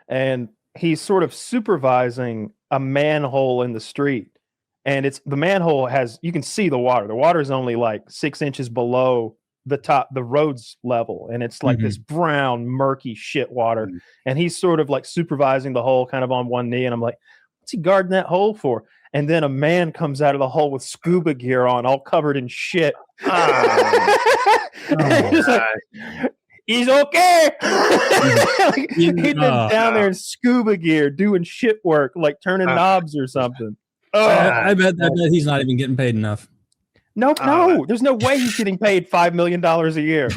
and he's sort of supervising a manhole in the street. And it's the manhole has, you can see the water. The water is only like 6 inches below the road's level. And it's like this brown, murky shit water. And he's sort of like supervising the hole kind of on one knee. And I'm like, what's he guarding that hole for? And then a man comes out of the hole with scuba gear on, all covered in shit. He's like, he's okay. Like, he'd been down there in scuba gear doing shit work, like turning knobs or something. I bet he's not even getting paid enough. No, there's no way he's getting paid $5 million a year.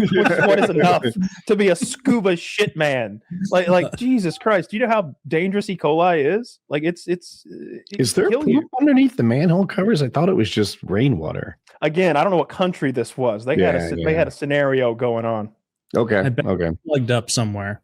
What is enough to be a scuba shit man? Like Jesus Christ! Do you know how dangerous E. coli is? Like it's is there poop underneath the manhole covers? I thought it was just rainwater. Again, I don't know what country this was. They had a scenario going on. Okay. Plugged up somewhere.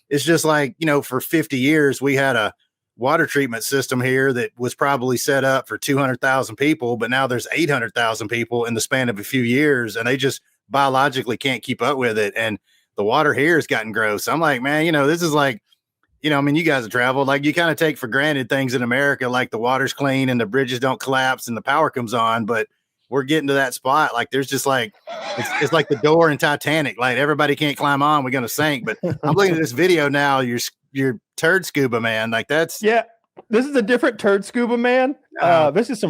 It's just like, for 50 years we had a water treatment system here that was probably set up for 200,000 people, but now there's 800,000 people in the span of a few years, and they just biologically can't keep up with it. And the water here has gotten gross. I'm like, man, this is like, you guys have traveled, like you kind of take for granted things in America, like the water's clean and the bridges don't collapse and the power comes on, but we're getting to that spot. Like there's just like, it's like the door in Titanic. Like everybody can't climb on, we're going to sink. But I'm looking at this video now. You're turd scuba man. Like that's, this is a different turd scuba man. This is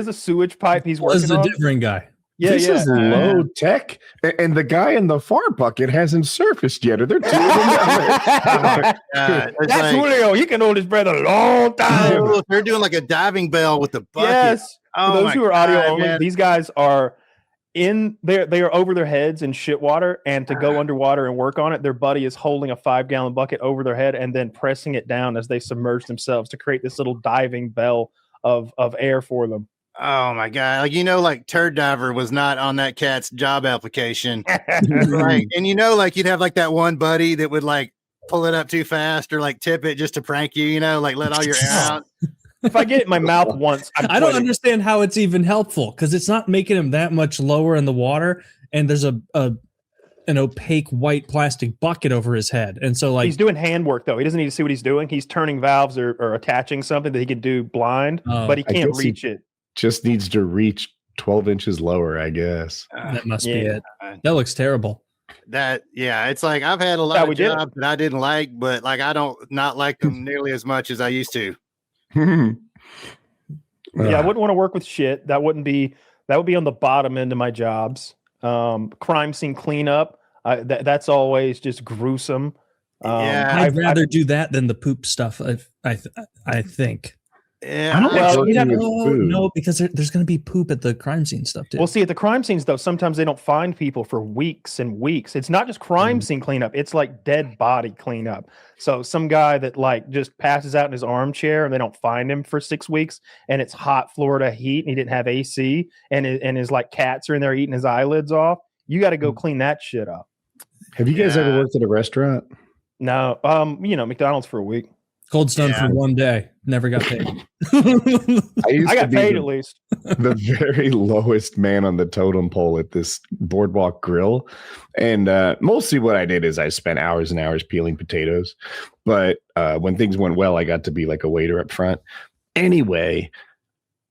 a sewage pipe he's working on. This is a different guy. This is low tech, and the guy in the far bucket hasn't surfaced yet. Are there two of them? That's Julio. He can hold his breath a long time. They're doing like a diving bell with the bucket. Yes. For those who are audio only, these guys are they are over their heads in shit water, and to go underwater and work on it, their buddy is holding a 5-gallon bucket over their head and then pressing it down as they submerge themselves to create this little diving bell of air for them. Oh my God. Like turd diver was not on that cat's job application. Right. And you'd have like that one buddy that would like pull it up too fast or like tip it just to prank you, like let all your air out. If I get it in my mouth once, I don't understand how it's even helpful, because it's not making him that much lower in the water, and there's an opaque white plastic bucket over his head, and so like he's doing handwork though. He doesn't need to see what he's doing. He's turning valves or attaching something that he can do blind, but he can't reach it. Just needs to reach 12 inches lower, I guess. That must be it. That looks terrible. It's like I've had a lot of jobs that I didn't like, but like I don't not like them nearly as much as I used to. I wouldn't want to work with shit. That would be on the bottom end of my jobs. Crime scene cleanup. That's always just gruesome. I'd rather do that than the poop stuff. I think. Yeah, I don't no, because there's going to be poop at the crime scene stuff too. Well, see, at the crime scenes though, sometimes they don't find people for weeks and weeks. It's not just crime scene cleanup; it's like dead body cleanup. So some guy that like just passes out in his armchair and they don't find him for 6 weeks, and it's hot Florida heat, and he didn't have AC, and his like cats are in there eating his eyelids off. You got to go clean that shit up. Have you guys ever worked at a restaurant? No, McDonald's for a week. Cold Stone for one day. Never got paid. I got paid at least. The very lowest man on the totem pole at this Boardwalk Grill. And mostly what I did is I spent hours and hours peeling potatoes. But when things went well, I got to be like a waiter up front. Anyway,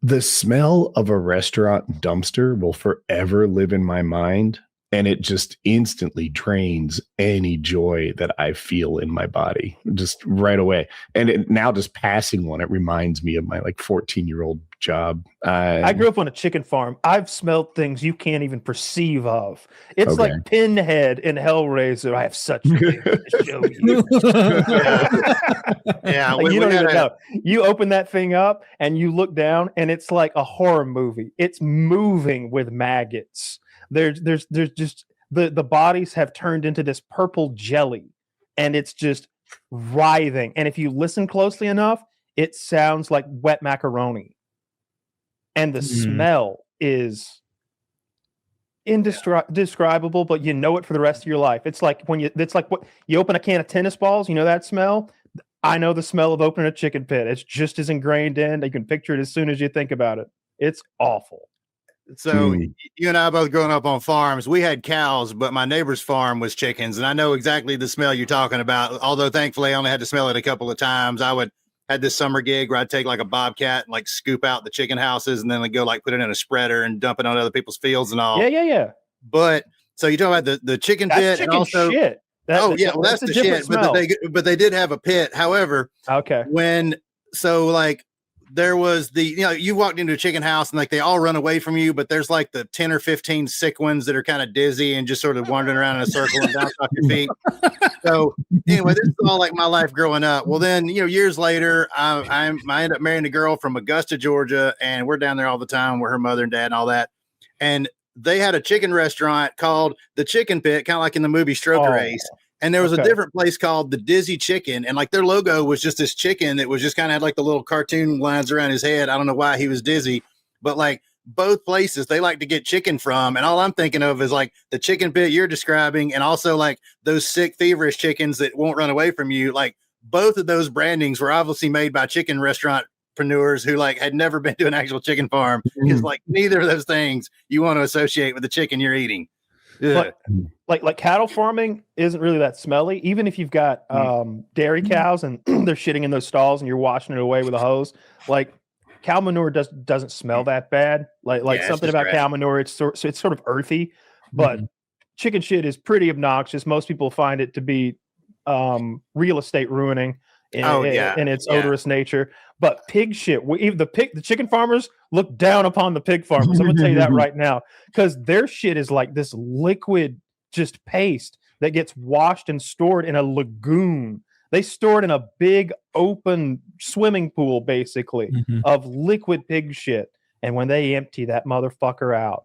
the smell of a restaurant dumpster will forever live in my mind. And it just instantly drains any joy that I feel in my body just right away. And now just passing one, it reminds me of my like 14-year-old job. I grew up on a chicken farm. I've smelled things you can't even perceive of. It's like Pinhead in Hellraiser. I have such things to show you. Like, you don't even know. You open that thing up and you look down and it's like a horror movie. It's moving with maggots. There's just the bodies have turned into this purple jelly, and it's just writhing. And if you listen closely enough, it sounds like wet macaroni. And the smell is indescribable, but you know it for the rest of your life. It's like what you open a can of tennis balls, you know that smell? I know the smell of opening a chicken pit. It's just as ingrained in. You can picture it as soon as you think about it. It's awful. So you and I both growing up on farms, we had cows, but my neighbor's farm was chickens. And I know exactly the smell you're talking about. Although thankfully I only had to smell it a couple of times. Had this summer gig where I'd take like a bobcat and like scoop out the chicken houses and then like go like put it in a spreader and dump it on other people's fields and all. Yeah. But so you talk about the chicken That's pit chicken and also shit. well, that's the shit. But they did have a pit. However, okay. There was you walked into a chicken house and like they all run away from you, but there's like the 10 or 15 sick ones that are kind of dizzy and just sort of wandering around in a circle and bounce off your feet. So anyway, this is all like my life growing up. Well, then, years later, I ended up marrying a girl from Augusta, Georgia, and we're down there all the time where her mother and dad and all that. And they had a chicken restaurant called the Chicken Pit, kind of like in the movie Stroker Ace. And there was a different place called the Dizzy Chicken. And like their logo was just this chicken that was just kind of had like the little cartoon lines around his head. I don't know why he was dizzy, but like both places they like to get chicken from. And all I'm thinking of is like the Chicken Pit you're describing. And also like those sick, feverish chickens that won't run away from you. Like both of those brandings were obviously made by chicken restauratpreneurs who like had never been to an actual chicken farm. Because like neither of those things you want to associate with the chicken you're eating. Like cattle farming isn't really that smelly. Even if you've got dairy cows and they're shitting in those stalls and you're washing it away with a hose, like cow manure doesn't smell that bad. Like something about cow manure, it's sort of earthy, but chicken shit is pretty obnoxious. Most people find it to be real estate ruining in its odorous nature. But pig shit, the chicken farmers look down upon the pig farmers. I'm gonna tell you that right now, because their shit is like this liquid, just paste that gets washed and stored in a lagoon. They store it in a big open swimming pool, basically, of liquid pig shit. And when they empty that motherfucker out,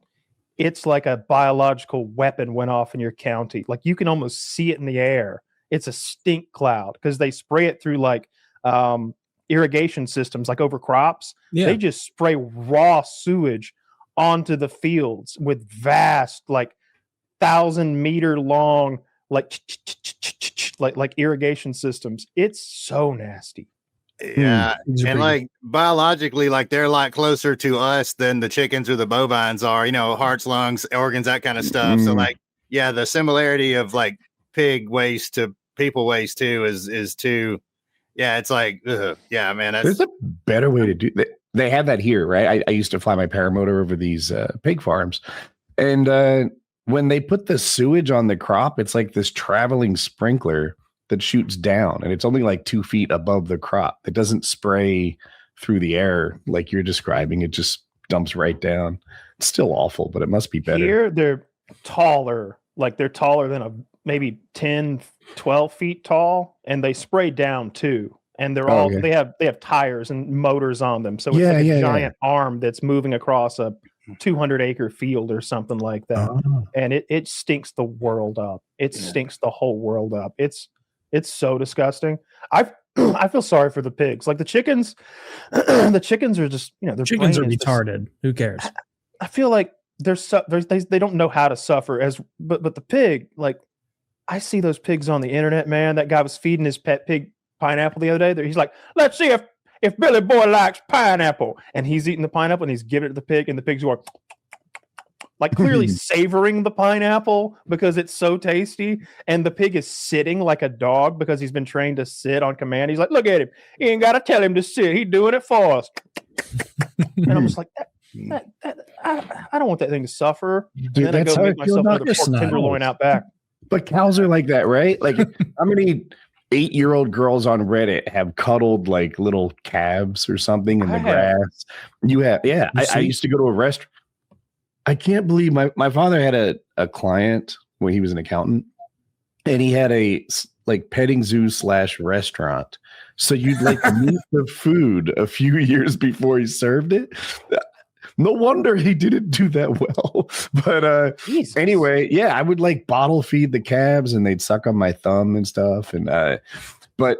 it's like a biological weapon went off in your county. Like you can almost see it in the air. It's a stink cloud because they spray it through like irrigation systems, like over crops. They just spray raw sewage onto the fields with vast, like 1,000-meter long, like irrigation systems. It's so nasty. Yeah, and like biologically, like they're a lot closer to us than the chickens or the bovines are. Hearts, lungs, organs, that kind of stuff. So like, yeah, the similarity of like pig waste to people waste too is too. Yeah, it's like, yeah, man. There's a better way to do that. They have that here, right? I used to fly my paramotor over these pig farms, and when they put the sewage on the crop, it's like this traveling sprinkler that shoots down, and it's only like 2 feet above the crop. It doesn't spray through the air like you're describing. It just dumps right down. It's still awful, but it must be better. Here, they're taller. Like they're taller than maybe 10, 12 feet tall, and they spray down too. And they're they have tires and motors on them. So it's like a giant arm that's moving across a 200-acre field or something like that. And it stinks the world up. It stinks the whole world up. It's so disgusting. I feel sorry for the pigs. Like the chickens, the chickens are just, their chickens are retarded. Who cares? I feel like they don't know how to suffer but the pig, like I see those pigs on the internet, man. That guy was feeding his pet pig pineapple the other day. He's like, let's see if Billy Boy likes pineapple. And he's eating the pineapple and he's giving it to the pig, and the pig's going like clearly savoring the pineapple because it's so tasty. And the pig is sitting like a dog because he's been trained to sit on command. He's like, look at him. You ain't got to tell him to sit. He's doing it for us. And I'm just like, I don't want that thing to suffer. Dude, and then I go make myself another pork tenderloin out back. But cows are like that, right? Like how many 8-year-old girls on Reddit have cuddled like little calves or something in the grass? You have, I used to go to a restaurant. I can't believe my father had a client when he was an accountant, and he had a like petting zoo / restaurant. So you'd like meet the food a few years before he served it. No wonder he didn't do that well. But anyway, I would like bottle feed the calves, and they'd suck on my thumb and stuff. And but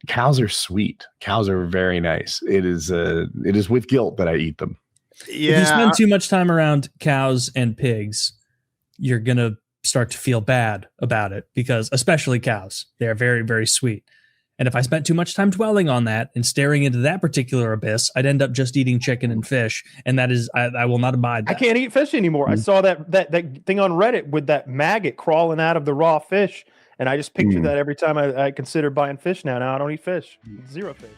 cows are sweet. Cows are very nice. It is with guilt that I eat them. Yeah. If you spend too much time around cows and pigs, you're gonna start to feel bad about it, because especially cows, they're very, very sweet. And if I spent too much time dwelling on that and staring into that particular abyss, I'd end up just eating chicken and fish. And that is, I will not abide that. I can't eat fish anymore. I saw that thing on Reddit with that maggot crawling out of the raw fish. And I just picture that every time I consider buying fish now. Now I don't eat fish. Zero fish.